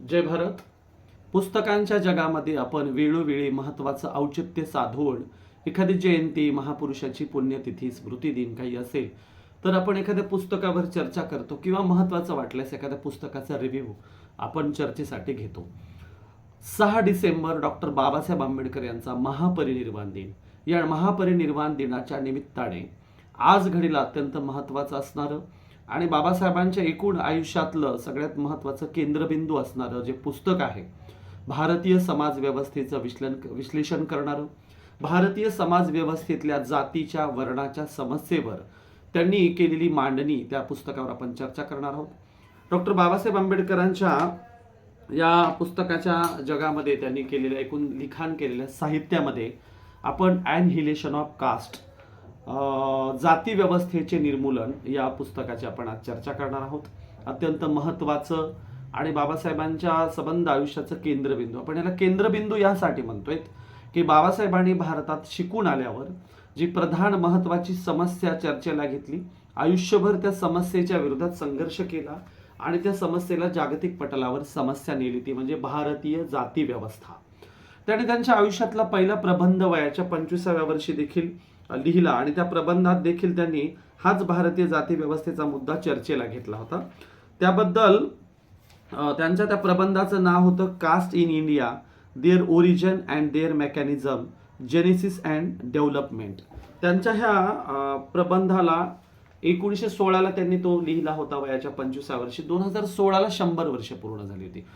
जय भारत. पुस्तकांच्या जगामध्ये आपण वेळोवेळी महत्त्वाचं औचित्य साधून एखादी जयंती, महापुरुषाची पुण्यतिथी, स्मृतिदिन काही असेल तर आपण एखाद्या पुस्तकावर चर्चा करतो किंवा महत्त्वाचं वाटल्यास एखाद्या पुस्तकाचा रिव्ह्यू आपण चर्चेसाठी घेतो. 6 डिसेंबर डॉक्टर बाबासाहेब आंबेडकर यांचा महापरिनिर्वाण दिन. या महापरिनिर्वाण दिनाच्या निमित्ताने आज घडीला अत्यंत महत्त्वाचं असणारं आणि बाबासाहेबांच्या एकूण आयुष्यातलं सगळ्यात महत्त्वाचं केंद्रबिंदू असणारं जे पुस्तक आहे, भारतीय समाज व्यवस्थेचं विश्लेषण करणारं, भारतीय समाज व्यवस्थेतल्या जातीच्या वर्णाच्या समस्येवर त्यांनी केलेली मांडणी, त्या पुस्तकावर आपण चर्चा करणार आहोत. डॉक्टर बाबासाहेब आंबेडकरांच्या या पुस्तकाच्या जगामध्ये त्यांनी केलेल्या एकूण लिखाण केलेल्या साहित्यामध्ये आपण ॲनहिलेशन ऑफ कास्ट, जाती व्यवस्थेचे निर्मूलन, या पुस्तकाची आपण आज चर्चा करणार आहोत. अत्यंत महत्त्वाचं आणि बाबासाहेबांच्या संबंध आयुष्याचं केंद्रबिंदू. आपण याला केंद्रबिंदू यासाठी म्हणतोय की बाबासाहेबांनी भारतात शिकून आल्यावर जी प्रधान महत्त्वाची समस्या चर्चेला घेतली, आयुष्यभर त्या समस्येच्या विरोधात संघर्ष केला आणि त्या समस्येला जागतिक पटलावर समस्या नेली, ती म्हणजे भारतीय जाती व्यवस्था. त्याने त्यांच्या आयुष्यातला पहिला प्रबंध वयाच्या 25व्या वर्षी देखील लिहिला आणि त्या प्रबंधात देखील त्यांनी हाच भारतीय जाती व्यवस्थेचा मुद्दा चर्चेला घेतला होता. त्याबद्दल त्यांच्या त्या प्रबंधाचं नाव होतं caste in India, their origin and their mechanism, genesis and development. त्यांच्या ह्या प्रबंधाला 1916ला त्यांनी तो लिहिला होता वयाच्या 25व्या वर्षी. 2016ला 100 वर्ष पूर्ण झाली होती.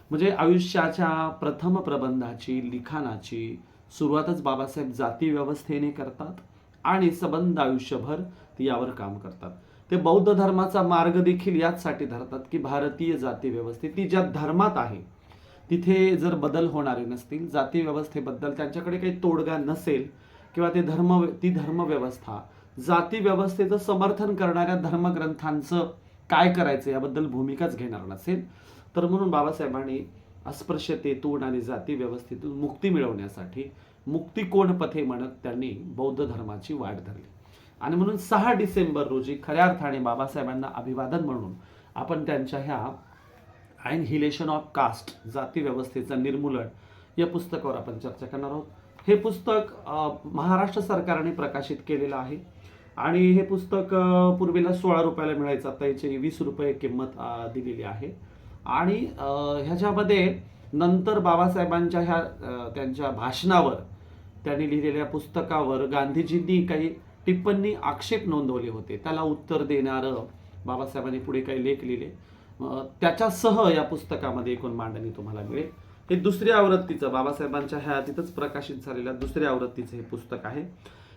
म्हणजे आयुष्याच्या प्रथम प्रबंधाची, लिखाणाची सुरुवातच बाबासाहेब जाती व्यवस्थेने करतात आणि संबंध आयुष्यभर यावर काम करतात. ते बौद्ध धर्माचा मार्ग देखील याचसाठी धरतात की भारतीय जाती व्यवस्था ती ज्या धर्मात आहे तिथे जर बदल होणारे नसतील, जाती व्यवस्थेबद्दल त्यांच्याकडे काही तोडगा नसेल किंवा ती धर्मव्यवस्था, जाती व्यवस्थेचं समर्थन करणाऱ्या धर्मग्रंथांचं काय करायचं याबद्दल भूमिकाच घेणार नसेल, तर म्हणून बाबासाहेबांनी अस्पृश्यतेतून आणि जाती व्यवस्थेतून मुक्ती मिळवण्यासाठी मुक्तिकोण पथे म्हणत त्यांनी बौद्ध धर्माची वाट धरली. आणि म्हणून 6 डिसेंबर रोजी खऱ्या अर्थाने बाबासाहेबांना अभिवादन म्हणून आपण त्यांच्या ह्या ॲनहिलेशन ऑफ कास्ट, जाती व्यवस्थेचं निर्मूलन, या पुस्तकावर आपण चर्चा करणार आहोत. हे पुस्तक महाराष्ट्र सरकारने प्रकाशित केलेलं आहे आणि हे पुस्तक पूर्वीला 16 रुपयाला मिळायचं, आता याची 20 रुपये किंमत दिलेली आहे. आणि ह्याच्यामध्ये नंतर बाबासाहेबांच्या ह्या त्यांच्या भाषणावर, त्यांनी लिहिलेल्या पुस्तकावर गांधीजींनी काही टिप्पणी, आक्षेप नोंदवले होते. त्याला उत्तर देणारं बाबासाहेबांनी पुढे काही लेख लिहिले. त्याच्यासह या पुस्तकामध्ये एकूण मांडणी तुम्हाला मिळेल. हे दुसऱ्या आवृत्तीचं, बाबासाहेबांच्या हयातीतच प्रकाशित झालेल्या दुसऱ्या आवृत्तीचं हे पुस्तक आहे.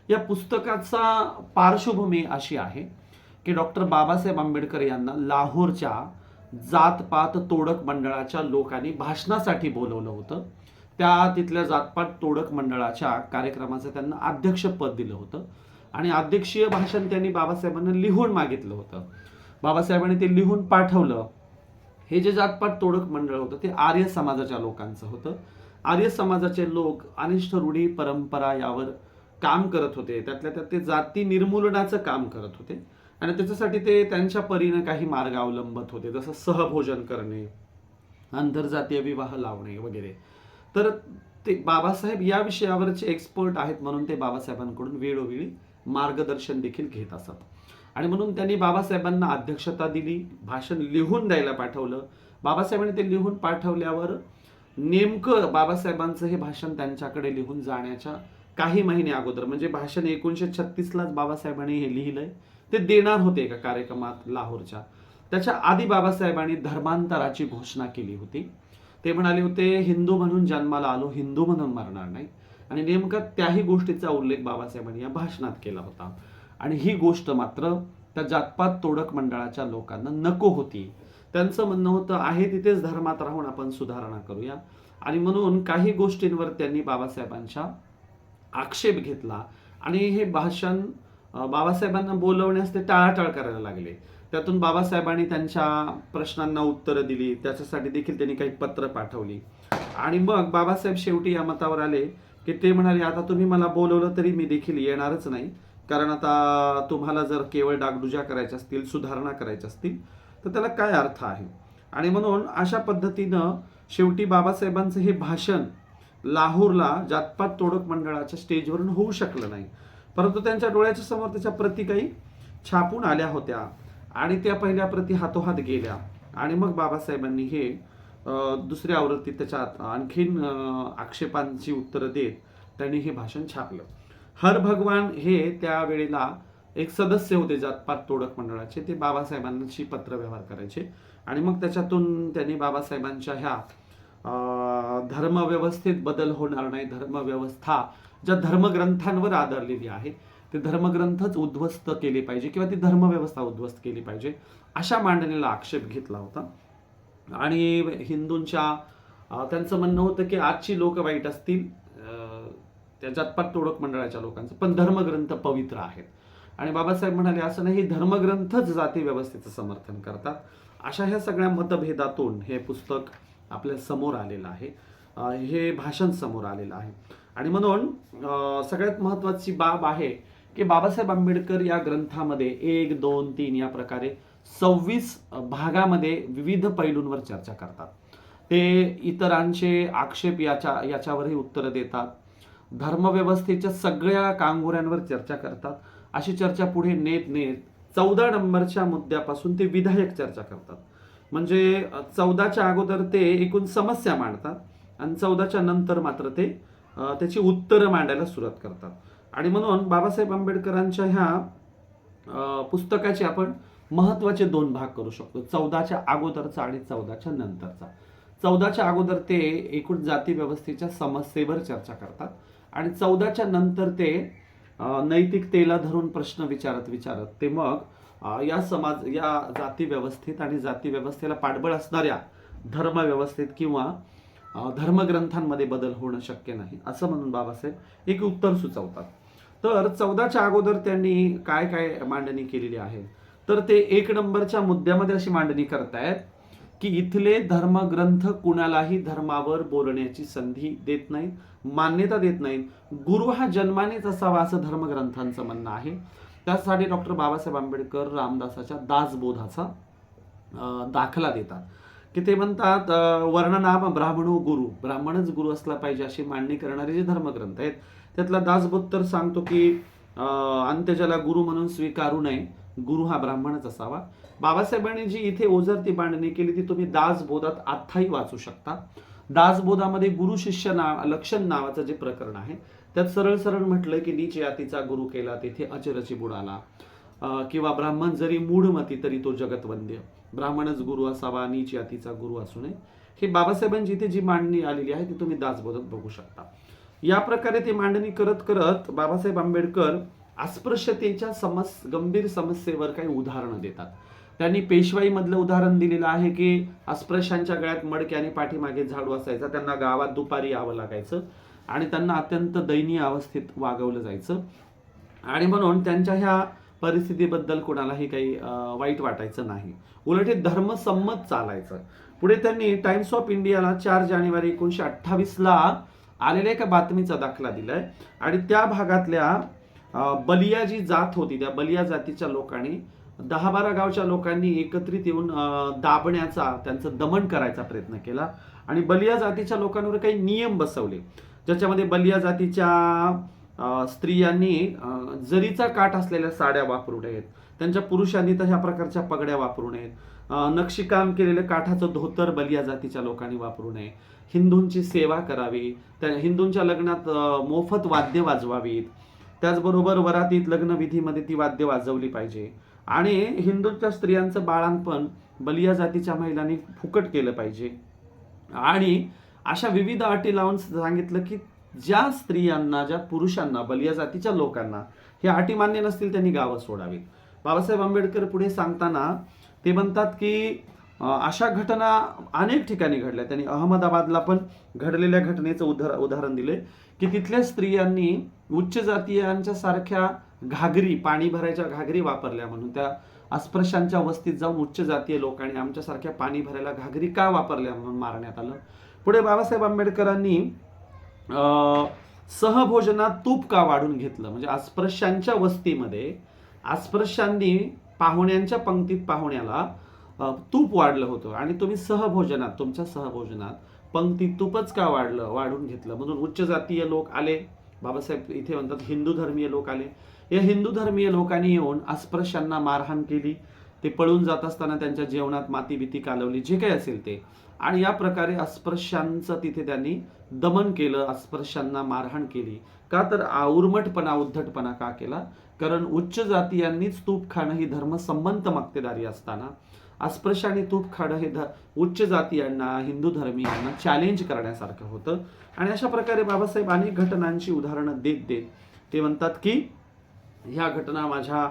या पुस्तकाचा पार्श्वभूमी अशी आहे की डॉक्टर बाबासाहेब आंबेडकर यांना लाहोरच्या जातपात तोडक मंडळाच्या लोकांनी भाषणासाठी बोलवलं होतं. तिथल्या जातपात तोडक मंडळाच्या कार्यक्रमाचं त्यांना अध्यक्षपद दिलं होतं आणि अध्यक्षीय भाषण त्यांनी बाबासाहेबांना लिहून मागितलं होतं. बाबासाहेबांनी ते लिहून पाठवलं. हे जे जातपात तोडक मंडळ होतं ते आर्य समाजाच्या लोकांचं होतं. आर्य समाजाचे लोक अनिष्ट रूढी परंपरा यावर काम करत होते. त्यातल्या त्यात ते जाती निर्मूलनाचं काम करत होते आणि त्याच्यासाठी ते त्यांच्या परीने काही मार्ग अवलंबत होते, जसं सहभोजन करणे, आंतरजातीय विवाह लावणे वगैरे. तर ते बाबासाहेब या विषयावरचे एक्सपर्ट आहेत म्हणून ते बाबासाहेबांकडून वेळोवेळी मार्गदर्शन देखील घेत असत. आणि म्हणून त्यांनी बाबासाहेबांना अध्यक्षता दिली, भाषण लिहून द्यायला पाठवलं. बाबासाहेबांनी ते लिहून पाठवल्यावर नेमकं बाबासाहेबांचं हे भाषण त्यांच्याकडे लिहून जाण्याच्या काही महिने अगोदर, म्हणजे भाषण 1936लाच बाबासाहेबांनी हे लिहिलंय, ते देणार होते एका कार्यक्रमात लाहोरच्या. त्याच्या आधी बाबासाहेबांनी धर्मांतराची घोषणा केली होती. ते म्हणाले होते, हिंदू म्हणून जन्माला आलो, हिंदू म्हणून मरणार नाही. आणि नेमका त्याही गोष्टीचा उल्लेख बाबासाहेबांनी या भाषणात केला होता. आणि ही गोष्ट मात्र त्या जातपात तोडक मंडळाच्या लोकांना नको होती. त्यांचं म्हणणं होतं, आहे तिथेच धर्मात राहून आपण सुधारणा करूया. आणि म्हणून काही गोष्टींवर त्यांनी बाबासाहेबांच्या आक्षेप घेतला आणि हे भाषण बाबासाहेबांना बोलवण्यास ते टाळाटाळ करायला लागले. त्यातून बाबासाहेबांनी त्यांच्या प्रश्नांना उत्तरं दिली, त्याच्यासाठी देखील त्यांनी काही पत्र पाठवली. आणि मग बाबासाहेब शेवटी या मतावर आले की ते म्हणाले, आता तुम्ही मला बोलवलं तरी मी देखील येणारच नाही, कारण आता तुम्हाला जर केवळ डागडुजा करायच्या असतील, सुधारणा करायच्या असतील तर त्याला काय अर्थ आहे. आणि म्हणून अशा पद्धतीनं शेवटी बाबासाहेबांचं हे भाषण लाहोरला जातपात तोडक मंडळाच्या स्टेजवरून होऊ शकलं नाही, परंतु त्यांच्या डोळ्याच्या समोर त्याच्या प्रती काही छापून आल्या होत्या आणि त्या पहिल्या प्रती हातोहात गेल्या आणि मग बाबासाहेबांनी हे दुसऱ्या आवृत्तीत त्याच्यात आणखीन आक्षेपांची उत्तरं देत त्यांनी हे भाषण छापलं. हर भगवान हे त्यावेळेला एक सदस्य होते जातपात तोडक मंडळाचे. ते बाबासाहेबांशी पत्रव्यवहार करायचे आणि मग त्याच्यातून त्यांनी बाबासाहेबांच्या ह्या धर्मव्यवस्थेत बदल होणार नाही, धर्मव्यवस्था ज्या धर्मग्रंथांवर आधारलेली आहे ते धर्मग्रंथच उद्ध्वस्त केले पाहिजे किंवा ती धर्मव्यवस्था उद्ध्वस्त केली पाहिजे, अशा मांडणीला आक्षेप घेतला होता. आणि हिंदूंच्या त्यांचं म्हणणं होतं की आजची लोक वाईट असतील त्या जातपात तोडक मंडळाच्या लोकांचं, पण धर्मग्रंथ पवित्र आहेत. आणि बाबासाहेब म्हणाले असं नाही, धर्मग्रंथच जाती व्यवस्थेचं समर्थन करतात. अशा ह्या सगळ्या मतभेदातून हे पुस्तक आपल्या समोर आलेलं आहे, हे भाषण समोर आलेलं आहे. आणि म्हणून सगळ्यात महत्वाची बाब आहे की बाबासाहेब आंबेडकर या ग्रंथामध्ये 1, 2, 3 या प्रकारे 26 भागामध्ये विविध पैलूंवर चर्चा करतात. ते इतरांचे आक्षेप याच्यावरही उत्तरं देतात, धर्मव्यवस्थेच्या सगळ्या कांगोऱ्यांवर चर्चा करतात. अशी चर्चा पुढे नेत 14 नंबरच्या मुद्द्यापासून ते विधायक चर्चा करतात. म्हणजे 14च्या अगोदर ते एकूण समस्या मांडतात आणि 14च्या नंतर मात्र ते त्याची उत्तरं मांडायला सुरुवात करतात. आणि म्हणून बाबासाहेब आंबेडकरांच्या ह्या पुस्तकाचे आपण महत्वाचे 2 भाग करू शकतो, 14च्या अगोदरचा आणि 14च्या नंतरचा. 14च्या अगोदर ते एकूण जाती व्यवस्थेच्या समस्येवर चर्चा करतात आणि 14च्या नंतर ते नैतिकतेला धरून प्रश्न विचारत ते मग या जाती व्यवस्थेत आणि जाती व्यवस्थेला पाठबळ असणाऱ्या धर्मव्यवस्थेत किंवा धर्मग्रंथांमध्ये बदल होणं शक्य नाही असं म्हणून बाबासाहेब एक उत्तर सुचवतात. तर 14च्या अगोदर त्यांनी काय काय मांडणी केलेली आहे, तर ते 1 नंबरच्या मुद्द्यामध्ये अशी मांडणी करतायत की इथले धर्मग्रंथ कुणालाही धर्मावर बोलण्याची संधी देत नाहीत, मान्यता देत नाहीत. गुरु हा जन्मानेच असावा असं धर्मग्रंथांचं म्हणणं आहे. त्यासाठी डॉक्टर बाबासाहेब आंबेडकर रामदासाच्या दासबोधाचा दाखला देतात की ते म्हणतात वर्णनाम ब्राह्मणो गुरु, ब्राह्मणच गुरु असला पाहिजे अशी मांडणी करणारे जे धर्मग्रंथ आहेत त्यातला दासबोध तर सांगतो की अंत्यजाला गुरु म्हणून स्वीकारू नये, गुरु हा ब्राह्मणच असावा. बाबासाहेबांनी जी इथे ओझरती मांडणी केली ती तुम्ही दासबोधात आत्ताही वाचू शकता. दासबोधामध्ये गुरु शिष्य लक्षण नावाचं जे प्रकरण आहे त्यात सरळ सरळ म्हटलं की नीच जातीचा गुरु केला तेथे अचरची बुडाला, किंवा ब्राह्मण जरी मूढमती तरी तो जगतवंद्य, ब्राह्मणच गुरु असावा, नीच जातीचा गुरु असू नये. हे बाबासाहेबांची इथे जी मांडणी आलेली आहे ती तुम्ही दासबोधात बघू शकता. या प्रकारे ती मांडणी करत करत बाबासाहेब आंबेडकर अस्पृश्यतेच्या गंभीर समस्येवर काही उदाहरणं देतात. त्यांनी पेशवाईमधलं उदाहरण दिलेलं आहे की अस्पृश्यांच्या गळ्यात मडके आणि पाठीमागे झाडू असायचा, त्यांना गावात दुपारी यावं लागायचं आणि त्यांना अत्यंत दयनीय अवस्थेत वागवलं जायचं आणि म्हणून त्यांच्या ह्या परिस्थितीबद्दल कोणालाही काही वाईट वाटायचं नाही, उलट हे धर्मसंमत चालायचं. पुढे त्यांनी टाइम्स ऑफ इंडियाला 4 जानेवारी 1928ला आलेल्या एका बातमीचा दाखला दिलाय आणि त्या भागातल्या बलिया जी जात होती त्या बलिया जातीच्या लोकांनी 10-12 गावच्या लोकांनी एकत्रित येऊन दाबण्याचा, त्यांचं दमन करायचा प्रयत्न केला आणि बलिया जातीच्या लोकांवर काही नियम बसवले ज्याच्यामध्ये बलिया जातीच्या स्त्रियांनी जरीचा काठ असलेल्या साड्या वापरू नयेत, त्यांच्या पुरुषांनी तर ह्या प्रकारच्या पगड्या वापरू नयेत, नक्षीकाम केलेलं काठाचं धोतर बलिया जातीच्या लोकांनी वापरू नये, हिंदूंची सेवा करावी, त्या हिंदूंच्या लग्नात मोफत वाद्य वाजवावीत, त्याचबरोबर वरातीत लग्नविधीमध्ये ती वाद्य वाजवली पाहिजे आणि हिंदूंच्या स्त्रियांचं बाळंतपण बलिया जातीच्या महिलांनी फुकट केलं पाहिजे. आणि अशा विविध अटी लावून सांगितलं की ज्या स्त्रियांना, ज्या पुरुषांना, बलिया जातीच्या लोकांना हे अटी मान्य नसतील त्यांनी गावं सोडावीत. बाबासाहेब आंबेडकर पुढे सांगताना ते म्हणतात की अशा घटना अनेक ठिकाणी घडल्या. त्यांनी अहमदाबादला पण घडलेल्या घटनेचं उदाहरण दिले की तिथल्या स्त्रियांनी उच्च जातीयांच्या सारख्या घागरी, पाणी भरायच्या घागरी वापरल्या म्हणून त्या अस्पृश्यांच्या वस्तीत जाऊन उच्च जातीय लोकांनी आमच्यासारख्या पाणी भरायला घागरी का वापरल्या म्हणून मारण्यात आलं. पुढे बाबासाहेब आंबेडकरांनी सहभोजनात तूप का वाढून घेतलं, म्हणजे अस्पृश्यांच्या वस्तीमध्ये अस्पृश्यांनी पाहुण्यांच्या पंक्तीत पाहुण्याला तूप वाढलं होतं आणि तुम्ही सहभोजनात, तुमच्या सहभोजनात पंक्ती तूपच का वाढून घेतलं, म्हणून उच्च जातीय लोक आले. बाबासाहेब इथे म्हणतात हिंदू धर्मीय लोक आले. या हिंदू धर्मीय लोकांनी येऊन अस्पृश्यांना मारहाण केली. ते पळून जात असताना त्यांच्या जेवणात माती भीती कालवली, जे काही असेल ते. आणि या प्रकारे अस्पृश्यांचं तिथे त्यांनी दमन केलं, अस्पृश्यांना मारहाण केली. का तर उर्मटपणा, उद्धटपणा का केला? कारण उच्च जातीयांनीच तूप खाणं ही धर्मसंमत मक्तेदारी असताना अस्पृश्याने तूप खाणं हे उच्च जातीयांना, हिंदू धर्मीयांना चॅलेंज करण्यासारखं होतं. आणि अशा प्रकारे बाबासाहेब अनेक घटनांची उदाहरणं देत देत ते म्हणतात की ह्या घटना माझ्या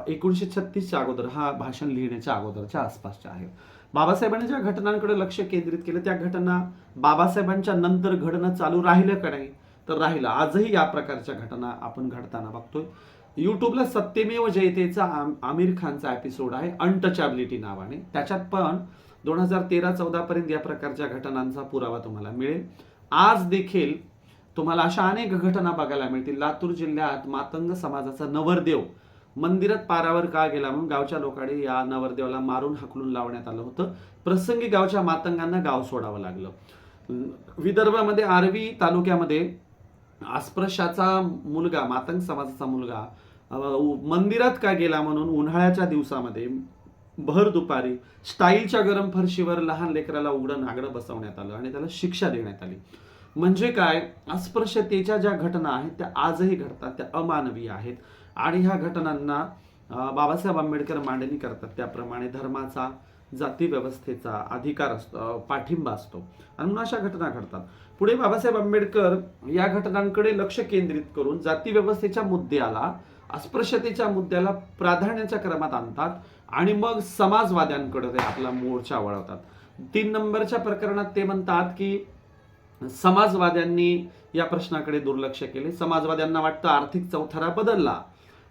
1936च्या अगोदर, हा भाषण लिहिण्याच्या अगोदरच्या आसपासच्या आहेत. बाबासाहेबांनी ज्या घटनांकडे लक्ष केंद्रित केलं त्या घटना बाबासाहेबांच्या नंतर घडणं चालू राहिलं का नाही? तर राहिलं. आजही या प्रकारच्या घटना आपण घडताना बघतोय. युट्यूबला सत्यमेव जयतेचा आमिर खानचा एपिसोड आहे अनटचॅबिलिटी नावाने. त्याच्यात पण 2013-14 पर्यंत या प्रकारच्या घटनांचा पुरावा तुम्हाला मिळेल. आज देखील तुम्हाला अशा अनेक घटना बघायला मिळतील. लातूर जिल्ह्यात मातंग समाजाचा नवरदेव मंदिरात पारावर का गेला म्हणून गावच्या लोकांनी या नवरदेवाला मारून हाकलून लावण्यात आलं होतं. प्रसंगी गावच्या मातंगांना गाव सोडावं लागलं. विदर्भामध्ये आर्वी तालुक्यामध्ये अस्पृश्याचा मुलगा, मातंग समाजाचा मुलगा मंदिरात का गेला म्हणून उन्हाळ्याच्या दिवसामध्ये भर दुपारी स्टाईलच्या गरम फरशीवर लहान लेकराला उघडं नागडं बसवण्यात आलं आणि त्याला शिक्षा देण्यात आली. म्हणजे काय? अस्पृश्यतेच्या ज्या घटना आहेत त्या आजही घडतात, त्या अमानवीय आहेत. आणि ह्या घटनांना बाबासाहेब आंबेडकर मांडणी करतात त्याप्रमाणे धर्माचा, जाती व्यवस्थेचा अधिकार असतो, पाठिंबा असतो आणि म्हणून अशा घटना घडतात. पुढे बाबासाहेब आंबेडकर या घटनांकडे लक्ष केंद्रित करून जाती व्यवस्थेच्या मुद्द्याला, अस्पृश्यतेच्या मुद्द्याला प्राधान्याच्या क्रमात आणतात आणि मग समाजवाद्यांकडे ते आपला मोर्चा वळवतात. 3 नंबरच्या प्रकरणात ते म्हणतात की समाजवाद्यांनी या प्रश्नाकडे दुर्लक्ष केले. समाजवाद्यांना वाटतं आर्थिक चौथरा बदलला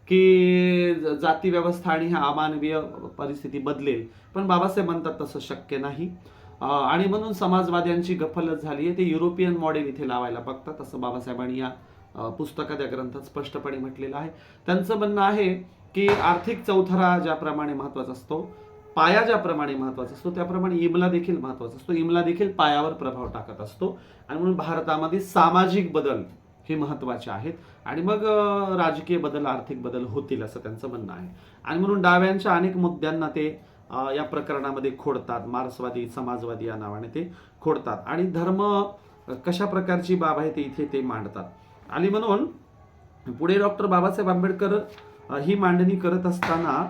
की जाती व्यवस्था आणि ह्या अमानवीय परिस्थिती बदलेल, पण बाबासाहेब म्हणतात तसं शक्य नाही. आणि म्हणून समाजवाद्यांची गफलत झाली आहे. ते युरोपियन मॉडेल इथे लावायला बघतात, असं बाबासाहेबांनी या पुस्तकात, या ग्रंथात स्पष्टपणे म्हटलेलं आहे. त्यांचं म्हणणं आहे की आर्थिक चौथरा ज्याप्रमाणे महत्वाचा असतो, पाया ज्याप्रमाणे महत्वाचा असतो, त्याप्रमाणे इमला देखील महत्वाचा असतो. इमला देखील पायावर प्रभाव टाकत असतो आणि म्हणून भारतामध्ये सामाजिक बदल हे महत्वाचे आहेत आणि मग राजकीय बदल, आर्थिक बदल होतील असं त्यांचं म्हणणं आहे. आणि म्हणून डाव्यांच्या अनेक मुद्द्यांना ते या प्रकरणामध्ये खोडतात. मार्क्सवादी, समाजवादी या नावाने ते खोडतात आणि धर्म कशा प्रकारची बाब आहे ते इथे ते मांडतात. आणि म्हणून पुढे डॉक्टर बाबासाहेब आंबेडकर ही मांडणी करत असताना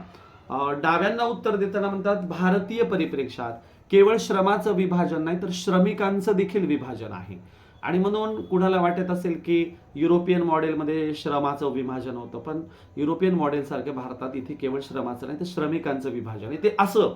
डाव्यांना उत्तर देताना म्हणतात भारतीय परिप्रेक्षात केवळ श्रमाचं विभाजन नाही तर श्रमिकांचं देखील विभाजन आहे. आणि म्हणून कुणाला वाटत असेल की युरोपियन मॉडेलमध्ये श्रमाचं विभाजन होतं, पण युरोपियन मॉडेल सारखे भारतात इथे केवळ श्रमाचं नाही तर श्रमिकांचं विभाजन आहे. ते असं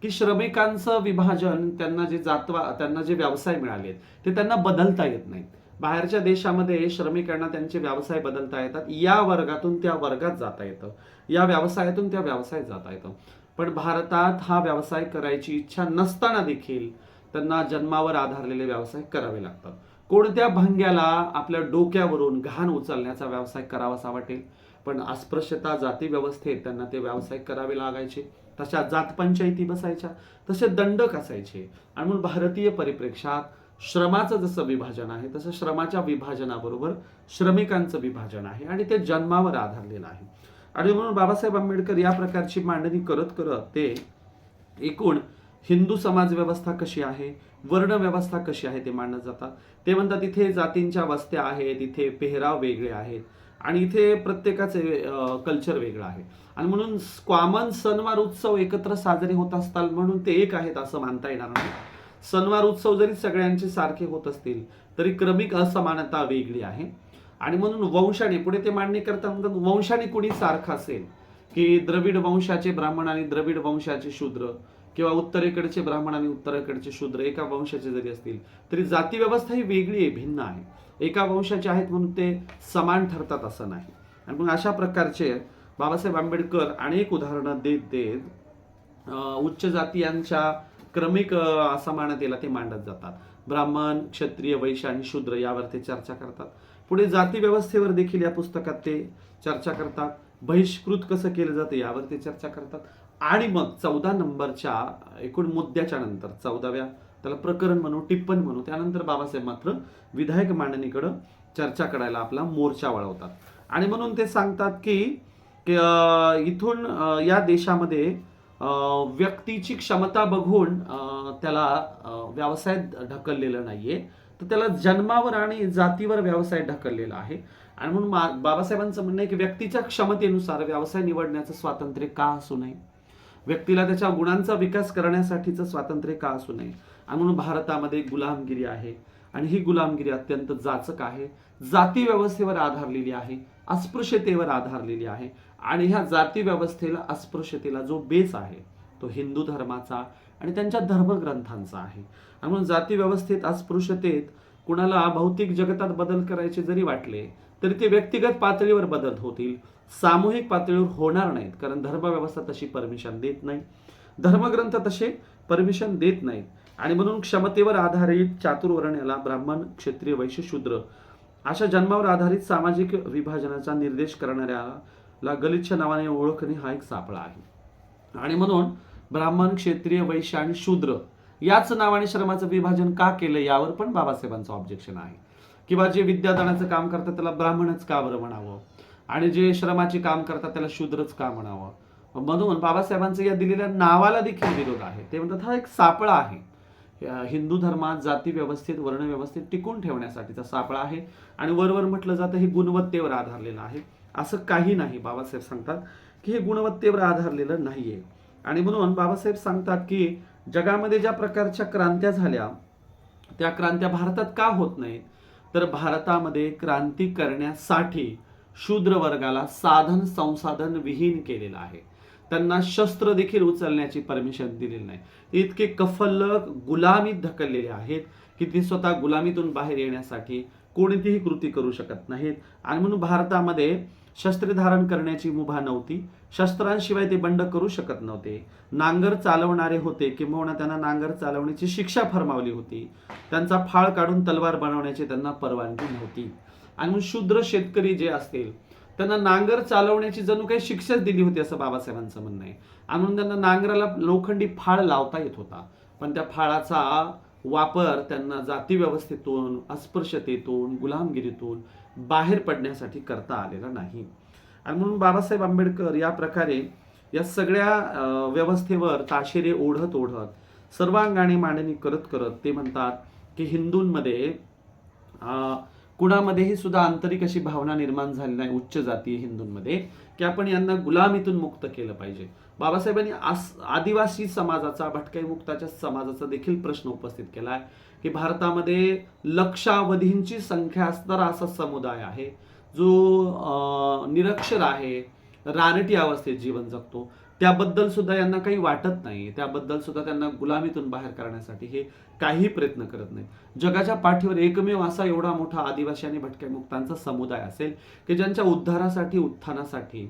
की श्रमिकांचं विभाजन, त्यांना जे व्यवसाय मिळाले ते त्यांना बदलता येत नाहीत. बाहेरच्या देशामध्ये श्रमिकांना त्यांचे व्यवसाय बदलता येतात, या वर्गातून त्या वर्गात जाता येतं, या व्यवसायातून त्या व्यवसायात जाता येतं. पण भारतात हा व्यवसाय करायची इच्छा नसताना देखील त्यांना जन्मावर आधारलेले व्यवसाय करावे लागतात. कोणत्या भंग्याला आपल्या डोक्यावरून घाण उचलण्याचा व्यवसाय करावासा वाटेल, पण अस्पृश्यता, जाती व्यवस्थेत त्यांना ते व्यवसाय करावे लागायचे. तशा जात पंचायती बसायच्या, तसे दंडक असायचे. आणि म्हणून भारतीय परिप्रेक्षात श्रमाचं जसं विभाजन आहे तसं श्रमाच्या विभाजनाबरोबर श्रमिकांचं विभाजन आहे आणि ते जन्मावर आधारलेलं आहे. आणि म्हणून बाबासाहेब आंबेडकर या प्रकारची मांडणी करत करत ते एकूण हिंदू समाज व्यवस्था कशी आहे, वर्ण व्यवस्था कशी आहे ते मांडत जातात. ते म्हणतात इथे जातींच्या वस्त्या आहेत, इथे पेहराव वेगळे आहेत आणि इथे प्रत्येकाचे कल्चर वेगळं आहे. आणि म्हणून कॉमन सणवार उत्सव एकत्र साजरे होत असतात म्हणून ते एक आहेत असं मानता येणार नाही. सणवार उत्सव जरी सगळ्यांचे सारखे होत असतील तरी क्रमिक असमानता वेगळी आहे. आणि म्हणून वंशाने, पुढे ते मांडणी करता म्हणतात वंशाने कुणी सारखं असेल की द्रविड वंशाचे ब्राह्मण आणि द्रविड वंशाचे शूद्र किंवा उत्तरेकडचे ब्राह्मण आणि उत्तरेकडचे शूद्र एका वंशाचे जरी असतील तरी जाती व्यवस्था ही वेगळी आहे, भिन्न आहे. एका वंशाचे आहेत म्हणून ते समान ठरतात असं नाही. आणि मग अशा प्रकारचे बाबासाहेब आंबेडकर अनेक उदाहरणं देत देत उच्च जातीयांच्या क्रमिक असमानतेला ते मांडत जातात. ब्राह्मण, क्षत्रिय, वैश्य आणि शूद्र यावर ते चर्चा करतात. पुढे जाती व्यवस्थेवर देखील या पुस्तकात ते चर्चा करतात. बहिष्कृत कसं केलं जातं यावर ते चर्चा करतात. आणि मग 14 नंबरच्या एकूण मुद्द्याच्या नंतर 14व्या त्याला प्रकरण म्हणू, टिप्पण म्हणू, त्यानंतर बाबासाहेब मात्र विधायक मांडणीकडं चर्चा करायला आपला मोर्चा वळवतात. आणि म्हणून ते सांगतात की की, इथून या देशामध्ये व्यक्तीची क्षमता बघून त्याला व्यवसायात ढकललेलं नाहीये, तर त्याला जन्मावर आणि जातीवर व्यवसाय ढकललेला आहे. आणि म्हणून बाबासाहेबांचं म्हणणं आहे की व्यक्तीच्या क्षमतेनुसार व्यवसाय निवडण्याचं स्वातंत्र्य का असू नये, व्यक्तीला त्याच्या गुणांचा विकास करण्यासाठीचं स्वातंत्र्य का असू नये. आणि म्हणून भारतामध्ये गुलामगिरी आहे, आणि ही गुलामगिरी अत्यंत जाचक आहे, जाती व्यवस्थेवर आधारलेली आहे, अस्पृश्यतेवर आधारलेली आहे. आणि ह्या जाती व्यवस्थेला, अस्पृश्यतेला जो बेस आहे तो हिंदू धर्माचा आणि त्यांच्या धर्मग्रंथांचा आहे. आणि म्हणून जाती व्यवस्थेत, अस्पृश्यतेत कुणाला भौतिक जगतात बदल करायचे जरी वाटले तरी ते व्यक्तिगत पातळीवर बदल होतील, सामूहिक पातळीवर होणार नाहीत. कारण धर्मव्यवस्था तशी परमिशन देत नाही, धर्मग्रंथ तसे परमिशन देत नाहीत. आणि म्हणून क्षमतेवर आधारित चातुर्वर्ण्याला ब्राह्मण, क्षत्रिय, वैश्य, शूद्र अशा जन्मावर आधारित सामाजिक विभाजनाचा निर्देश करणाऱ्याला गलिच्छ नावाने ओळखणे हा एक सापळा आहे. आणि म्हणून ब्राह्मण, क्षत्रिय, वैश्य आणि शूद्र याच नावाने श्रमाचं विभाजन का केलं यावर पण बाबासाहेबांचं ऑब्जेक्शन आहे. किंवा जे विद्यादानाचं काम करतात त्याला ब्राह्मणच का बरं म्हणावं, आणि जे श्रमाचे काम करतात त्याला शूद्रच का म्हणावं. म्हणून बाबासाहेबांचं या दिलेल्या नावाला देखील विरोध आहे. ते म्हणतात हा एक सापळा आहे, हिंदू धर्मात जाती व्यवस्थेत, वर्ण व्यवस्थेत टिकून ठेवण्यासाठीचा सापळा आहे. आणि वरवर म्हटलं जातं हे गुणवत्तेवर आधारलेलं आहे. असं काही नाही. बाबासाहेब सांगतात की हे गुणवत्तेवर आधारलेलं नाहीये. आणि म्हणून बाबासाहेब सांगतात की जगामध्ये ज्या प्रकारच्या क्रांत्या झाल्या त्या क्रांत्या भारतात का होत नाहीत, तर भारतामध्ये क्रांती करण्यासाठी शूद्र वर्गाला साधन संसाधन विहीन केलेलं आहे. त्यांना शस्त्र देखील उचलण्याची परमिशन दिलेली नाही. इतके कफल्लक गुलामीत ढकललेले आहेत की ते स्वतः गुलामीतून बाहेर येण्यासाठी कोणतीही कृती करू शकत नाहीत. आणि म्हणून भारतामध्ये शस्त्रे धारण करण्याची मुभा नव्हती, शस्त्रांशिवाय ते बंड करू शकत नव्हते. नांगर चालवणारे होते किंवा त्यांना नांगर चालवण्याची शिक्षा फरमावली होती, त्यांचा फाळ काढून तलवार बनवण्याची त्यांना परवानगी नव्हती. आणि म्हणून शूद्र शेतकरी जे असतील त्यांना नांगर चालवण्याची जणू काही शिक्षाच दिली होती असं बाबासाहेबांचं म्हणणं आहे. आणि म्हणून त्यांना नांगराला लोखंडी फाळ लावता येत होता, पण त्या फाळाचा वापर त्यांना जाती व्यवस्थेतून, अस्पृश्यतेतून, गुलामगिरीतून बाहेर पडण्यासाठी करता आलेला नाही. आणि म्हणून बाबासाहेब आंबेडकर या प्रकारे या सगळ्या व्यवस्थेवर ताशेरे ओढत ओढत सर्वांगाने मांडणी करत करत ते म्हणतात की हिंदूंमध्ये कुणामध्येही सुद्धा आंतरिक अशी भावना निर्माण झाली नाही, उच्च जातीय हिंदूंमध्ये, की आपण यांना गुलामीतून मुक्त केलं पाहिजे. बाबासाहेबांनी आदिवासी समाजाचा, भटक्या मुक्ताच्या समाजाचा देखील प्रश्न उपस्थित केलाय की भारतामध्ये लक्षावधींची संख्या असणारा असा समुदाय आहे जो निरक्षर आहे, रानटी अवस्थेत जीवन जगतो. त्याबद्दल सुद्धा यांना काही वाटत नाही, त्याबद्दल सुद्धा त्यांना गुलामीतून बाहेर करण्यासाठी हे काही प्रयत्न करत नाही. जगाच्या पाठीवर एकमेव असा एवढा मोठा आदिवासी आणि भटक्या मुक्तांचा समुदाय असेल की ज्यांच्या उद्धारासाठी, उत्थानासाठी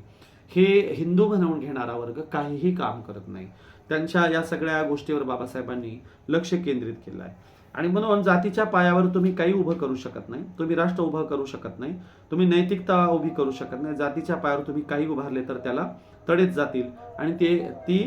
हे हिंदू म्हणून घेणारा वर्ग काहीही काम करत नाही. त्यांच्या या सगळ्या गोष्टीवर बाबासाहेबांनी लक्ष केंद्रित केलं आहे. आणि म्हणून जातीच्या पायावर तुम्ही काही उभं करू शकत नाही, तुम्ही राष्ट्र उभं करू शकत नाही, तुम्ही नैतिकता उभी करू शकत नाही. जातीच्या पायावर तुम्ही काही उभारले तर त्याला तडेच जातील आणि ती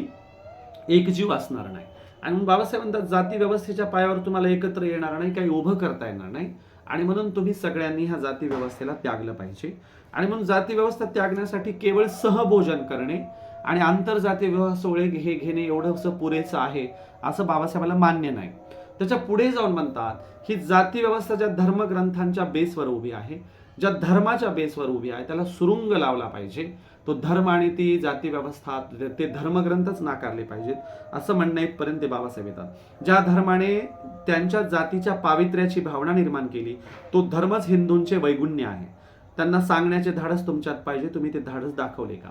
एकजीव असणार नाही. आणि म्हणून बाबासाहेब म्हणतात जाती व्यवस्थेच्या पायावर तुम्हाला एकत्र येणार नाही, काही उभं करता येणार नाही. आणि म्हणून तुम्ही सगळ्यांनी ह्या जाती व्यवस्थेला त्यागलं पाहिजे. आणि म्हणून जाती व्यवस्था त्यागण्यासाठी केवळ सहभोजन करणे आणि आंतरजातीय विवाह सोहळे हे घेणे एवढंच पुरेसं आहे असं बाबासाहेबांना मान्य नाही. त्याच्या पुढे जाऊन म्हणतात ही जाती व्यवस्था ज्या धर्मग्रंथांच्या बेसवर उभी आहे, ज्या धर्माच्या बेसवर उभी आहे, त्याला सुरुंग लावला पाहिजे. तो धर्म आणि ती जाती व्यवस्था, ते धर्मग्रंथच नाकारले पाहिजेत असं म्हणणं इथपर्यंत बाबासाहेब येतात. ज्या धर्माने त्यांच्या जातीच्या पावित्र्याची भावना निर्माण केली तो धर्मच हिंदूंचे वैगुण्य आहे. त्यांना सांगण्याचे धाडस तुमच्यात पाहिजे, तुम्ही ते धाडस दाखवले का?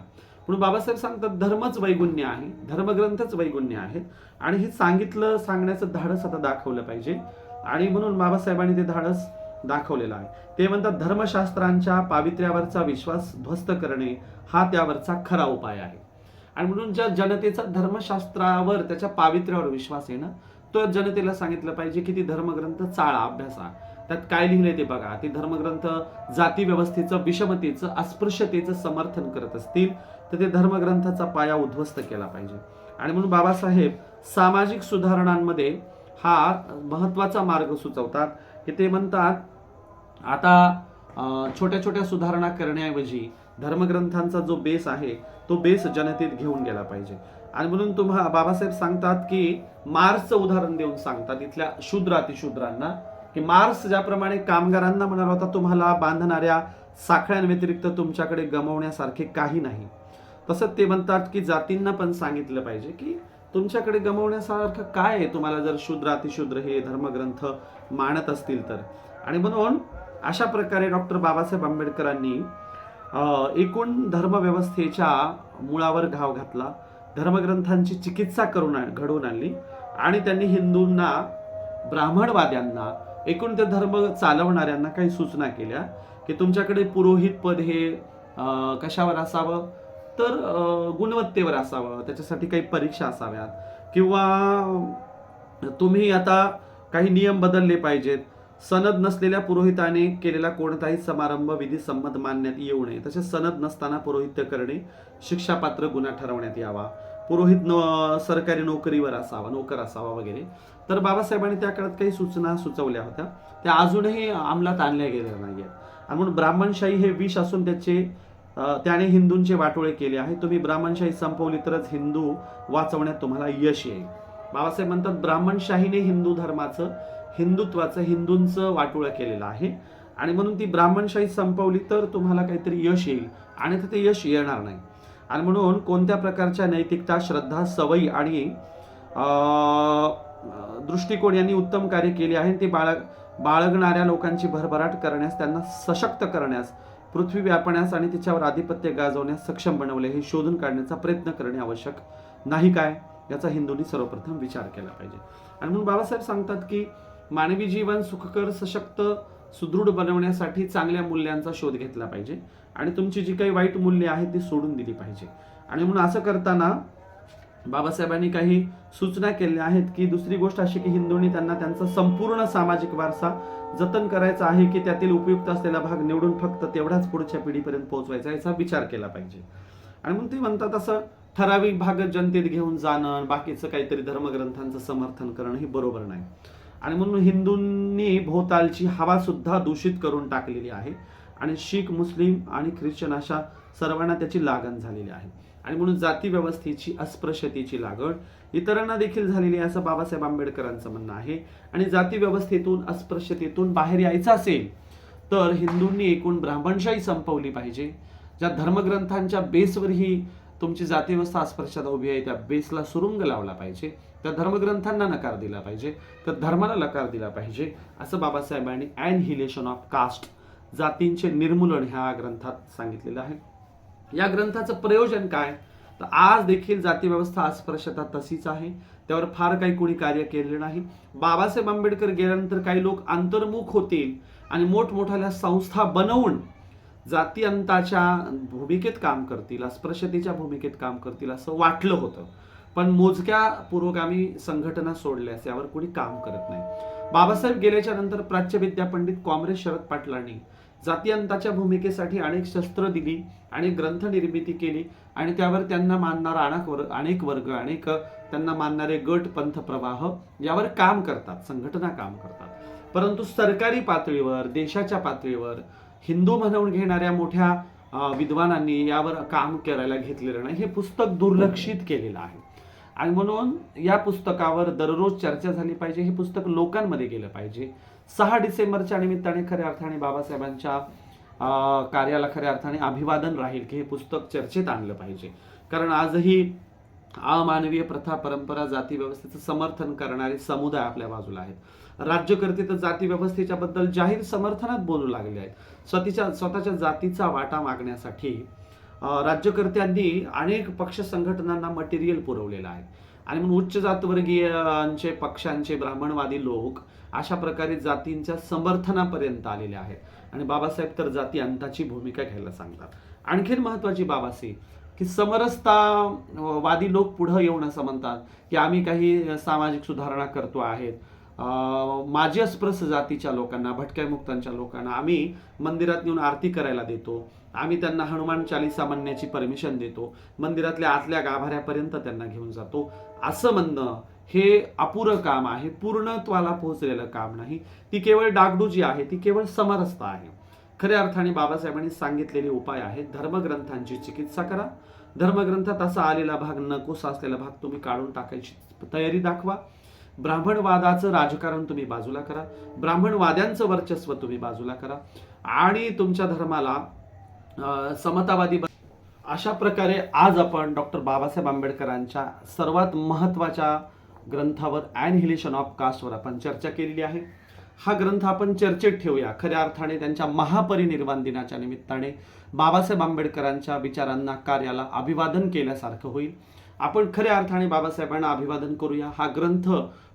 म्हणून बाबासाहेब सांगतात धर्मच वैगुण्य आहे, धर्मग्रंथच वैगुण्य आहेत आणि हे सांगण्याचं धाडस आता दाखवलं पाहिजे. आणि म्हणून बाबासाहेबांनी ते धाडस दाखवलेलं आहे. ते म्हणतात धर्मशास्त्रांच्या पावित्र्यावरचा विश्वास ध्वस्त करणे हा त्यावरचा खरा उपाय आहे. आणि म्हणून ज्या जनतेचा धर्मशास्त्रावर, त्याच्या पावित्र्यावर विश्वास आहे ना, तो जनतेला सांगितलं पाहिजे की ती धर्मग्रंथ चाळा, अभ्यासा. त्यात काय लिहिलंय ते बघा. ते धर्मग्रंथ जाती व्यवस्थेचं, विषमतेचं, अस्पृश्यतेचं समर्थन करत असतील तर ते धर्मग्रंथाचा पाया उद्ध्वस्त केला पाहिजे. आणि म्हणून बाबासाहेब सामाजिक सुधारणांमध्ये हा महत्वाचा मार्ग सुचवतात, की ते म्हणतात आता छोट्या छोट्या सुधारणा करण्याऐवजी धर्मग्रंथांचा जो बेस आहे तो बेस जनतेत घेऊन गेला पाहिजे. आणि म्हणून बाबासाहेब सांगतात की मार्क्सचं उदाहरण देऊन सांगतात इथल्या शूद्र अतिशूद्रांना, की मार्क्स ज्याप्रमाणे कामगारांना म्हणाला होता तुम्हाला बांधणाऱ्या साखळ्यांव्यतिरिक्त तुमच्याकडे गमवण्यासारखे काही नाही, तसंच ते म्हणतात की जातींना पण सांगितलं पाहिजे की तुमच्याकडे गमवण्यासारखं काय आहे, तुम्हाला जर शूद्र अतिशूद्र हे धर्मग्रंथ मानत असतील तर. आणि म्हणून अशा प्रकारे डॉक्टर बाबासाहेब आंबेडकरांनी एकूण धर्मव्यवस्थेच्या मुळावर घाव घातला, धर्मग्रंथांची चिकित्सा घडवून आणली आणि त्यांनी हिंदूंना, ब्राह्मणवाद्यांना, एकूण ते धर्म चालवणाऱ्यांना काही सूचना केल्या की तुमच्याकडे पुरोहित पद हे कशावर असावं तर गुणवत्तेवर असावं, त्याच्यासाठी काही परीक्षा असाव्यात, किंवा तुम्ही आता काही नियम बदलले पाहिजेत, सनद नसलेल्या पुरोहिताने केलेला कोणताही समारंभ विधी संमत मानण्यात येऊ नये, तसेच सनद नसताना पुरोहित्य करणे शिक्षापात्र गुन्हा ठरवण्यात यावा, पुरोहित सरकारी नोकरीवर असावा, नोकर असावा वगैरे. तर बाबासाहेबांनी त्या काळात काही सूचना सुचवल्या होत्या, त्या अजूनही अंमलात आणल्या गेलेल्या नाहीये. आणि म्हणून ब्राह्मणशाही हे विष असून त्याने हिंदूंचे वाटोळे केले आहे, तुम्ही ब्राह्मणशाही संपवली तरच हिंदू वाचवण्यात तुम्हाला यश येईल. बाबासाहेब म्हणतात ब्राह्मणशाहीने हिंदू धर्माचं, हिंदुत्वाचं, हिंदूंचं वाटोळं केलेलं आहे आणि म्हणून ती ब्राह्मणशाही संपवली तर तुम्हाला काहीतरी यश येईल आणि ते यश येणार नाही. आणि म्हणून कोणत्या प्रकारच्या नैतिकता, श्रद्धा, सवयी आणि दृष्टिकोन यांनी उत्तम कार्य केले आहे, ते बाळगणाऱ्या लोकांची भरभराट करण्यास, त्यांना सशक्त करण्यास, पृथ्वी व्यापण्यास आणि तिच्यावर आधिपत्य गाजवण्यास सक्षम बनवले हे शोधून काढण्याचा प्रयत्न करणे आवश्यक नाही काय, याचा हिंदूंनी सर्वप्रथम विचार केला पाहिजे. आणि म्हणून बाबासाहेब सांगतात की मानवी जीवन सुखकर, सशक्त, सुदृढ बनवण्यासाठी चांगल्या मूल्यांचा शोध घेतला पाहिजे आणि तुमची जी काही वाईट मूल्ये आहेत ती सोडून दिली पाहिजे. आणि म्हणून असं करताना बाबासाहेबांनी काही सूचना केल्या आहेत की दुसरी गोष्ट अशी की हिंदूंनी त्यांना त्यांचा संपूर्ण सामाजिक वारसा जतन करायचा आहे, की त्यातील उपयुक्त असलेला भाग निवडून फक्त तेवढाच पुढच्या पिढीपर्यंत पोहोचवायचा, याचा विचार केला पाहिजे. आणि म्हणून ते म्हणतात असं ठराविक भाग जनतेत घेऊन जाणं, बाकीचं काहीतरी धर्मग्रंथांचं समर्थन करणं हे बरोबर नाही. आणि म्हणून हिंदूंनी भोवतालची हवा सुद्धा दूषित करून टाकलेली आहे आणि शीख, मुस्लिम आणि ख्रिश्चन अशा सर्वांना त्याची लागण झालेली आहे. आणि म्हणून जाती व्यवस्थेची, अस्पृश्यतेची लागण इतरांना देखील झालेली आहे असं बाबासाहेब आंबेडकरांचं म्हणणं आहे. आणि जाती व्यवस्थेतून, अस्पृश्यतेतून बाहेर यायचं असेल तर हिंदूंनी एकूण ब्राह्मणशाही संपवली पाहिजे. ज्या धर्मग्रंथांच्या बेसवर ही तुमची जाती व्यवस्था, अस्पृश्यता उभी आहे, त्या बेसला सुरुंग लावला पाहिजे, त्या धर्मग्रंथांना नकार दिला पाहिजे, त्या धर्माला नकार दिला पाहिजे, असं बाबासाहेबांनी ॲनहिलेशन ऑफ कास्ट, जातींचे निर्मूलन ह्या ग्रंथात सांगितलेलं आहे. या ग्रंथाचं प्रयोजन काय, तर आज देखील जाती व्यवस्था, अस्पृश्यता तशीच आहे, त्यावर फार काही कोणी कार्य केलेलं नाही. बाबासाहेब आंबेडकर गेल्यानंतर काही लोक अंतर्मुख होतील आणि मोठमोठ्या संस्था बनवून जाती अंताच्या भूमिकेत काम करतील, अस्पृश्यतेच्या भूमिकेत काम करतील असं वाटलं होतं, पण मोजक्या पुरोगामी संघटना सोडल्यास यावर कोणी काम करत नाही. बाबासाहेब गेल्याच्या नंतर प्राच्यविद्या पंडित कॉम्रेड शरद पाटलांनी जाती अंताच्या भूमिकेसाठी अनेक शस्त्र दिली, अनेक ग्रंथ निर्मिती केली आणि त्यावर त्यांना मानणारा अनेक वर्ग, अनेक त्यांना मानणारे गट, पंथ प्रवाह यावर काम करतात, संघटना काम करतात. परंतु सरकारी पातळीवर, देशाच्या पातळीवर हिंदू म्हणून घेणाऱ्या मोठ्या विद्वानांनी यावर काम करायला घेतलेलं नाही. हे पुस्तक दुर्लक्षित केलेलं आहे आणि म्हणून या पुस्तकावर दररोज चर्चा झाली पाहिजे. हे पुस्तक लोकांमध्ये गेलं पाहिजे. 6 डिसेंबरच्या निमित्ताने खऱ्या अर्थाने बाबासाहेबांच्या कार्याला खऱ्या अर्थाने अभिवादन राहील की हे पुस्तक चर्चेत आणलं पाहिजे. कारण आजही अमानवीय प्रथा, परंपरा, जाती व्यवस्थेचं समर्थन करणारे समुदाय आपल्या बाजूला आहेत. राज्यकर्ते तर जाती व्यवस्थेच्या बद्दल जाहीर समर्थनात बोलू लागले आहेत. स्वतःच्या जातीचा वाटा मागण्यासाठी राज्यकर्त्यांनी अनेक पक्ष संघटनांना मटेरियल पुरवलेलं आहे आणि म्हणून उच्च जातवर्गीयांचे, पक्षांचे, ब्राह्मणवादी लोक अशा प्रकारे जातींच्या समर्थनापर्यंत आलेले आहेत आणि बाबासाहेब तर जाती अंताची भूमिका घ्यायला सांगतात. आणखीन महत्वाची बाबासाहेब की समरसतावादी लोक पुढे येऊन असं म्हणतात की आम्ही काही सामाजिक सुधारणा करतो आहेत, माजी अस्पृश्य जातीच्या लोकांना, भटक्या मुक्तांच्या लोकांना आम्ही मंदिरात नेऊन आरती करायला देतो. आम्ही त्यांना हनुमान चालीसा म्हणण्याची परमिशन देतो. मंदिरातल्या आतल्या गाभाऱ्यापर्यंत त्यांना घेऊन जातो. असं म्हणणं हे अपुरं काम आहे, पूर्णत्वाला पोहोचलेलं काम नाही. ती केवळ डागडुजी आहे, ती केवळ समरसता आहे. खऱ्या अर्थाने बाबासाहेबांनी सांगितलेले उपाय आहेत. धर्मग्रंथांची चिकित्सा करा. धर्मग्रंथात असा आलेला भाग, नकोसा असलेला भाग तुम्ही काढून टाकायची तयारी दाखवा. ब्राह्मणवादाचं राजकारण तुम्ही बाजूला करा. ब्राह्मणवाद्यांचं वर्चस्व तुम्ही बाजूला करा आणि तुमच्या धर्माला समतावादी अशा प्रकारे आज आपण डॉक्टर बाबासाहेब आंबेडकरांच्या सर्वात महत्त्वाच्या ग्रंथावर ॲनहिलेशन ऑफ कास्टवर आपण चर्चा केलेली आहे. हा ग्रंथ आपण चर्चेत ठेवूया. खऱ्या अर्थाने त्यांच्या महापरिनिर्वाण दिनाच्या निमित्ताने बाबासाहेब आंबेडकरांच्या विचारांना, कार्याला अभिवादन केल्यासारखं होईल. आपण खऱ्या अर्थाने बाबासाहेबांना अभिवादन करूया. हा ग्रंथ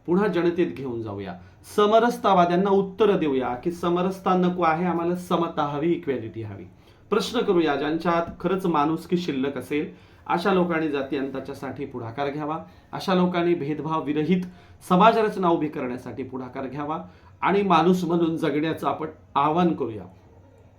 पुन्हा जनतेत घेऊन जाऊया. समरसतावाद्यांना उत्तर देऊया की समरसता नको आहे, आम्हाला समता हवी, इक्वॅलिटी हवी. प्रश्न करूया ज्यांच्यात खरंच माणुसकी शिल्लक असेल, अशा लोकांनी जातीअंताच्यासाठी पुढाकार घ्यावा. अशा लोकांनी भेदभाव विरहित समाज रचना उभी करण्यासाठी पुढाकार घ्यावा आणि माणूस म्हणून जगण्याचं आपण आवाहन करूया.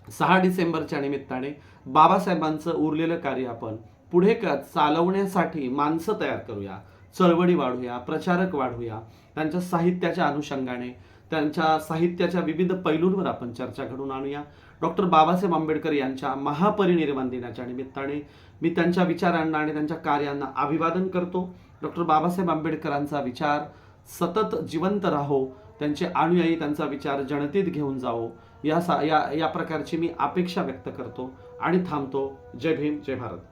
6 डिसेंबरच्या निमित्ताने बाबासाहेबांचं उरलेलं कार्य आपण पुढे चालवण्यासाठी माणसं तयार करूया, चळवळी वाढूया, प्रचारक वाढूया. त्यांच्या साहित्याच्या अनुषंगाने, त्यांच्या साहित्याच्या विविध पैलूंवर आपण चर्चा घडून आणूया. डॉक्टर बाबासाहेब आंबेडकर यांच्या महापरिनिर्वाण दिनाच्या निमित्ताने मी त्यांच्या विचारांना आणि त्यांच्या कार्यांना अभिवादन करतो. डॉक्टर बाबासाहेब आंबेडकरांचा विचार सतत जिवंत राहो, त्यांचे अनुयायी त्यांचा विचार जनतेत घेऊन जावो, या प्रकारची मी अपेक्षा व्यक्त करतो आणि थांबतो. जय भीम, जय भारत.